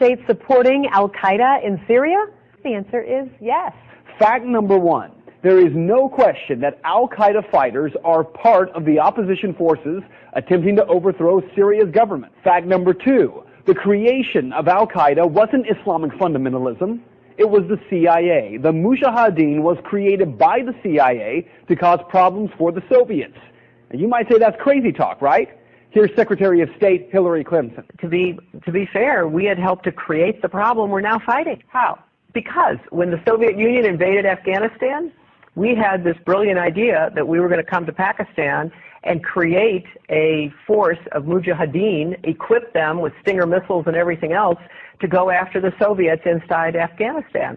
States supporting Al-Qaeda in Syria? The answer is yes. Fact number one, there is no question that Al-Qaeda fighters are part of the opposition forces attempting to overthrow Syria's government. Fact number two, the creation of Al-Qaeda wasn't Islamic fundamentalism. It was the CIA. The Mujahideen was created by the CIA to cause problems for the Soviets. And you might say that's crazy talk, right? Here's Secretary of State Hillary Clinton. To be fair, we had helped to create the problem we're now fighting. How? Because when the Soviet Union invaded Afghanistan, we had this brilliant idea that we were going to come to Pakistan and create a force of Mujahideen, equip them with Stinger missiles and everything else to go after the Soviets inside Afghanistan.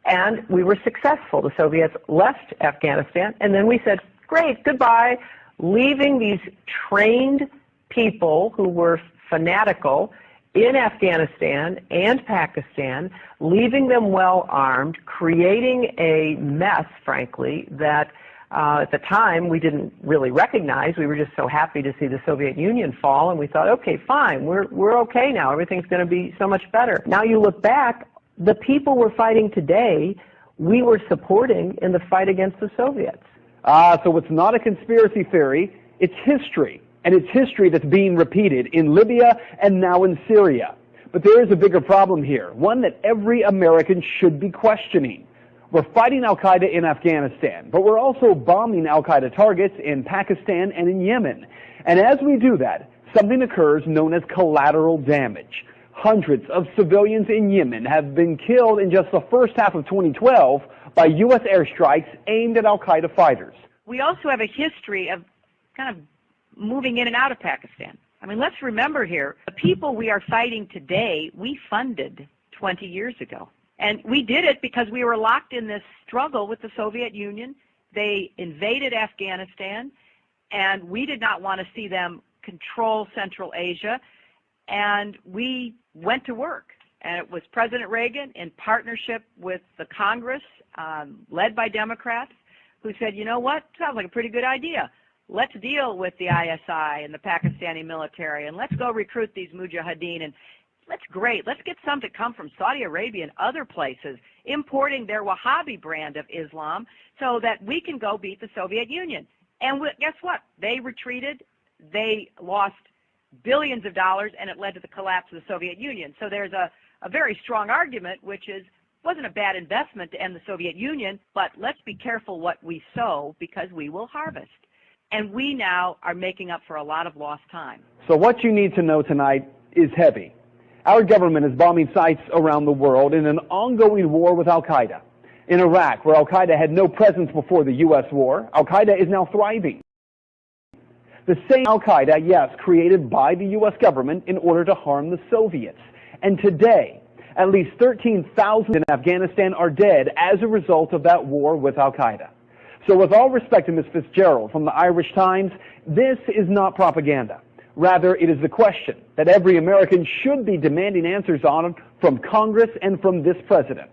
And we were successful. The Soviets left Afghanistan, and then we said, great, goodbye, leaving these trained people who were fanatical in Afghanistan and Pakistan, leaving them well armed, creating a mess, frankly, that at the time we didn't really recognize. We were just so happy to see the Soviet Union fall, and we thought, okay, fine, we're okay now. Everything's going to be so much better. Now you look back, the people we're fighting today, we were supporting in the fight against the Soviets. So it's not a conspiracy theory, it's history. And it's history that's being repeated in Libya and now in Syria. But there is a bigger problem here, one that every American should be questioning. We're fighting Al-Qaeda in Afghanistan, but we're also bombing Al-Qaeda targets in Pakistan and in Yemen. And as we do that, something occurs known as collateral damage. Hundreds of civilians in Yemen have been killed in just the first half of 2012 by U.S. airstrikes aimed at Al-Qaeda fighters. We also have a history of kind of moving in and out of Pakistan. I mean, let's remember here, the people we are fighting today, we funded 20 years ago. And we did it because we were locked in this struggle with the Soviet Union. They invaded Afghanistan, and we did not want to see them control Central Asia. And we went to work. And it was President Reagan in partnership with the Congress, led by Democrats, who said, you know what, sounds like a pretty good idea. Let's deal with the ISI and the Pakistani military, and let's go recruit these Mujahideen, and let's get some to come from Saudi Arabia and other places, importing their Wahhabi brand of Islam so that we can go beat the Soviet Union. And guess what? They retreated, they lost billions of dollars, and it led to the collapse of the Soviet Union. So there's a very strong argument, which is, it wasn't a bad investment to end the Soviet Union, but let's be careful what we sow because we will harvest. And we now are making up for a lot of lost time. So what you need to know tonight is heavy. Our government is bombing sites around the world in an ongoing war with Al-Qaeda. In Iraq, where Al-Qaeda had no presence before the U.S. war, Al-Qaeda is now thriving. The same Al-Qaeda, yes, created by the U.S. government in order to harm the Soviets. And today, at least 13,000 in Afghanistan are dead as a result of that war with Al-Qaeda. So with all respect to Ms. Fitzgerald from the Irish Times, this is not propaganda. Rather, it is the question that every American should be demanding answers on from Congress and from this president.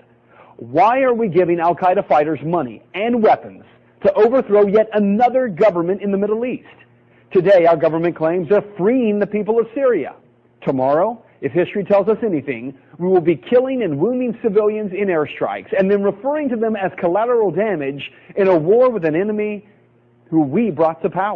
Why are we giving Al-Qaeda fighters money and weapons to overthrow yet another government in the Middle East? Today, our government claims they're freeing the people of Syria. Tomorrow, if history tells us anything, we will be killing and wounding civilians in airstrikes and then referring to them as collateral damage in a war with an enemy who we brought to power.